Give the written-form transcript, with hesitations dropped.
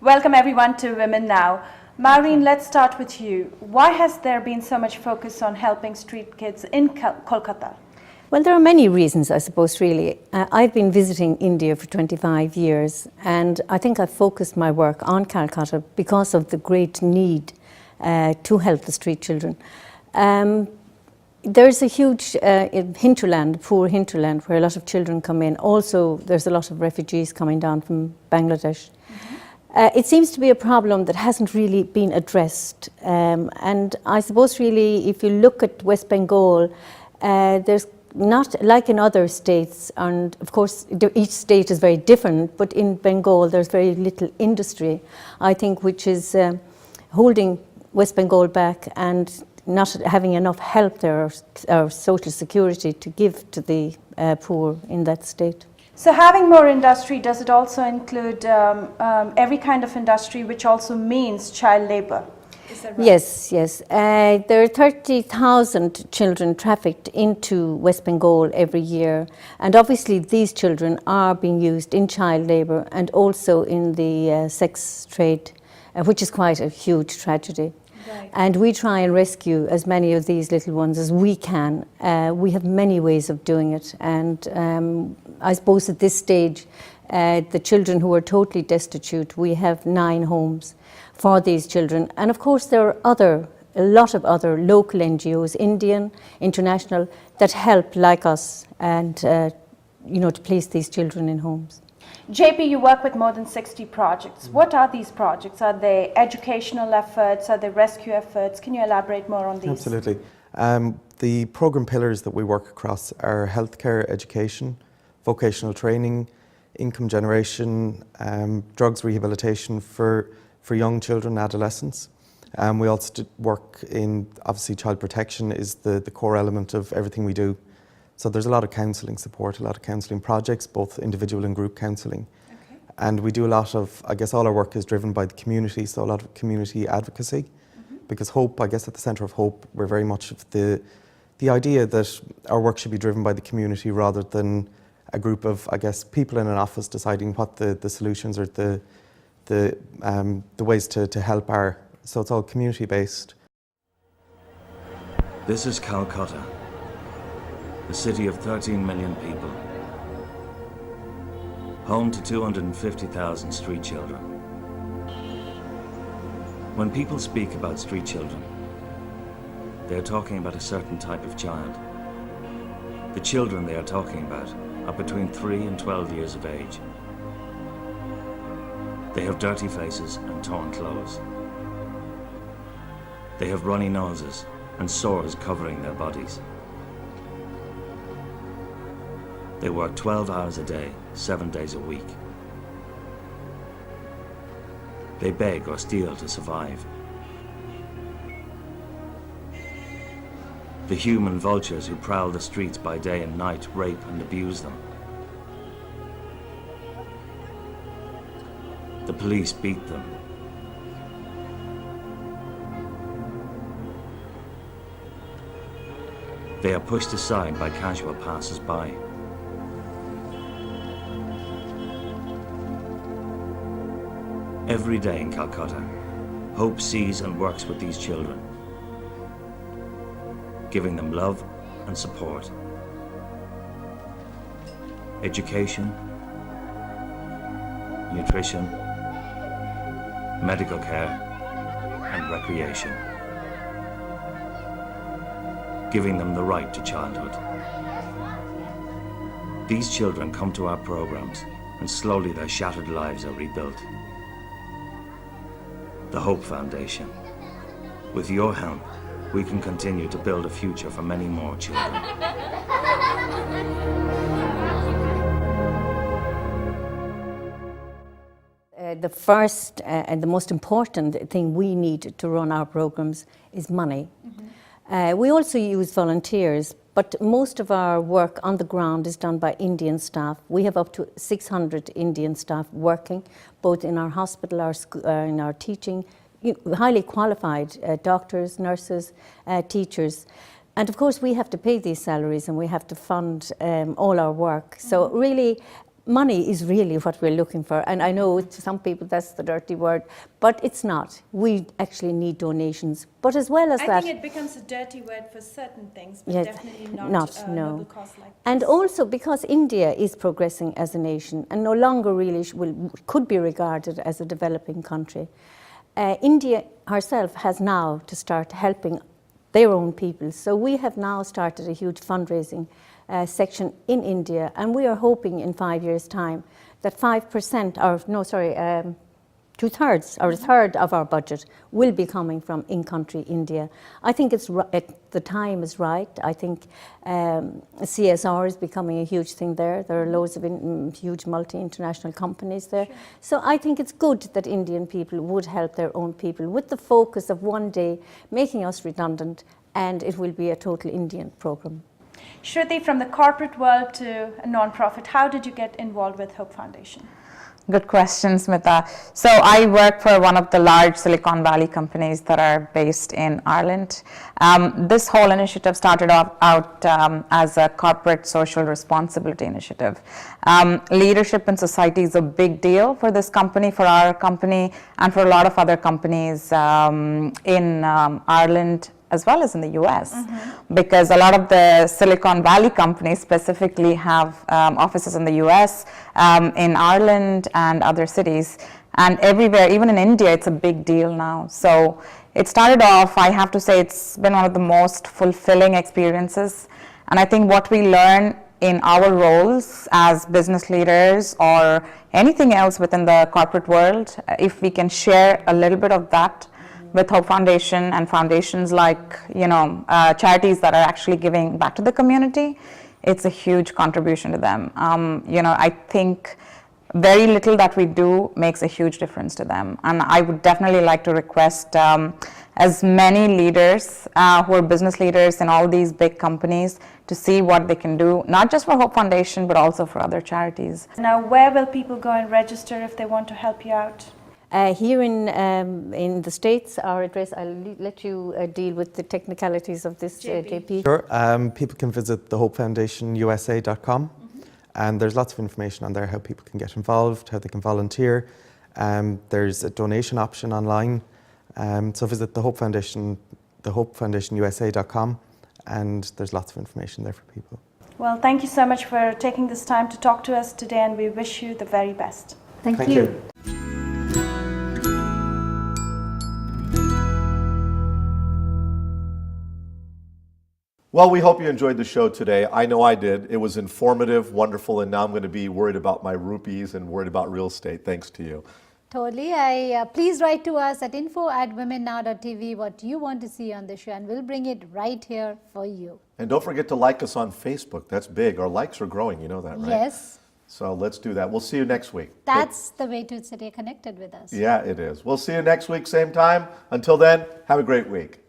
Welcome everyone to Women Now. Maureen, let's start with you. Why has there been so much focus on helping street kids in Kolkata? Well, there are many reasons, I suppose, really. I've been visiting India for 25 years, and I think I've focused my work on Calcutta because of the great need to help the street children. There's a huge hinterland, poor hinterland, where a lot of children come in. Also, there's a lot of refugees coming down from Bangladesh. It seems to be a problem that hasn't really been addressed. And I suppose really, if you look at West Bengal, there's not like in other states, and of course each state is very different, but in Bengal there's very little industry, I think, which is holding West Bengal back and not having enough help there or social security to give to the poor in that state. So having more industry, does it also include every kind of industry, which also means child labor? Is that right? Yes, yes. There are 30,000 children trafficked into West Bengal every year, and obviously these children are being used in child labor and also in the sex trade, which is quite a huge tragedy. Right. And we try and rescue as many of these little ones as we can. We have many ways of doing it, and I suppose at this stage, the children who are totally destitute, we have 9 homes for these children. And of course there are a lot of other local NGOs, Indian, international, that help like us and to place these children in homes. JP, you work with more than 60 projects. What are these projects? Are they educational efforts? Are they rescue efforts? Can you elaborate more on these? Absolutely. The programme pillars that we work across are healthcare, education, vocational training, income generation, drugs rehabilitation for young children and adolescents. We also work in, obviously child protection is the core element of everything we do. So there's a lot of counselling support, a lot of counselling projects, both individual and group counselling. Okay. And we do a lot of, I guess all our work is driven by the community, so a lot of community advocacy. Because hope, I guess at the centre of hope, we're very much of the idea that our work should be driven by the community rather than a group of, I guess, people in an office deciding what the solutions or the ways to help are. So it's all community based. This is Calcutta, a city of 13 million people, home to 250,000 street children. When people speak about street children, they are talking about a certain type of child. The children they are talking about are between 3 and 12 years of age. They have dirty faces and torn clothes. They have runny noses and sores covering their bodies. They work 12 hours a day, 7 days a week. They beg or steal to survive. The human vultures who prowl the streets by day and night rape and abuse them. The police beat them. They are pushed aside by casual passers-by. Every day in Calcutta, Hope sees and works with these children, giving them love and support, education, nutrition, medical care, and recreation, giving them the right to childhood. These children come to our programs, and slowly their shattered lives are rebuilt. The Hope Foundation. With your help, we can continue to build a future for many more children. The first and the most important thing we need to run our programs is money. We also use volunteers, but most of our work on the ground is done by Indian staff. We have up to 600 Indian staff working, both in our hospital, our school, in our teaching, highly qualified doctors, nurses, teachers. And of course we have to pay these salaries and we have to fund all our work. So really money is really what we're looking for. And I know to some people that's the dirty word, but it's not. We actually need donations. But as well as I that... think it becomes a dirty word for certain things, but Yes, definitely not, not, a no. noble cause like this. And also because India is progressing as a nation and no longer really could be regarded as a developing country. India herself has now to start helping their own people. So we have now started a huge fundraising section in India, and we are hoping in 5 years' time that 5%, or no, sorry, 2/3 or a third of our budget will be coming from in-country India. I think the time is right. I think CSR is becoming a huge thing there. There are loads of huge multi-international companies there. Sure. So I think it's good that Indian people would help their own people with the focus of one day making us redundant, and it will be a total Indian program. Shruti, from the corporate world to a non-profit, how did you get involved with Hope Foundation? Good question, Smita. So I work for one of the large Silicon Valley companies that are based in Ireland. This whole initiative started out as a corporate social responsibility initiative. Leadership in society is a big deal for this company, for our company, and for a lot of other companies in Ireland as well as in the US, because a lot of the Silicon Valley companies specifically have offices in the US, in Ireland and other cities, and everywhere, even in India, it's a big deal now. So it started off, I have to say, it's been one of the most fulfilling experiences. And I think what we learn in our roles as business leaders or anything else within the corporate world, if we can share a little bit of that with Hope Foundation and foundations like, charities that are actually giving back to the community, it's a huge contribution to them. I think very little that we do makes a huge difference to them. And I would definitely like to request as many leaders who are business leaders in all these big companies to see what they can do, not just for Hope Foundation, but also for other charities. Now, where will people go and register if they want to help you out? Here in the States, our address, I'll let you deal with the technicalities of this, JP. Sure. People can visit thehopefoundationusa.com, and there's lots of information on there how people can get involved, how they can volunteer. There's a donation option online. So visit thehopefoundationusa.com, and there's lots of information there for people. Well, thank you so much for taking this time to talk to us today, and we wish you the very best. Thank you. Well, we hope you enjoyed the show today. I know I did. It was informative, wonderful, and now I'm going to be worried about my rupees and worried about real estate, thanks to you. Totally. Please write to us at info@womennow.tv what you want to see on the show, and we'll bring it right here for you. And don't forget to like us on Facebook. That's big. Our likes are growing, you know that, right? Yes. So let's do that. We'll see you next week. That's the way to stay connected with us. Yeah, it is. We'll see you next week, same time. Until then, have a great week.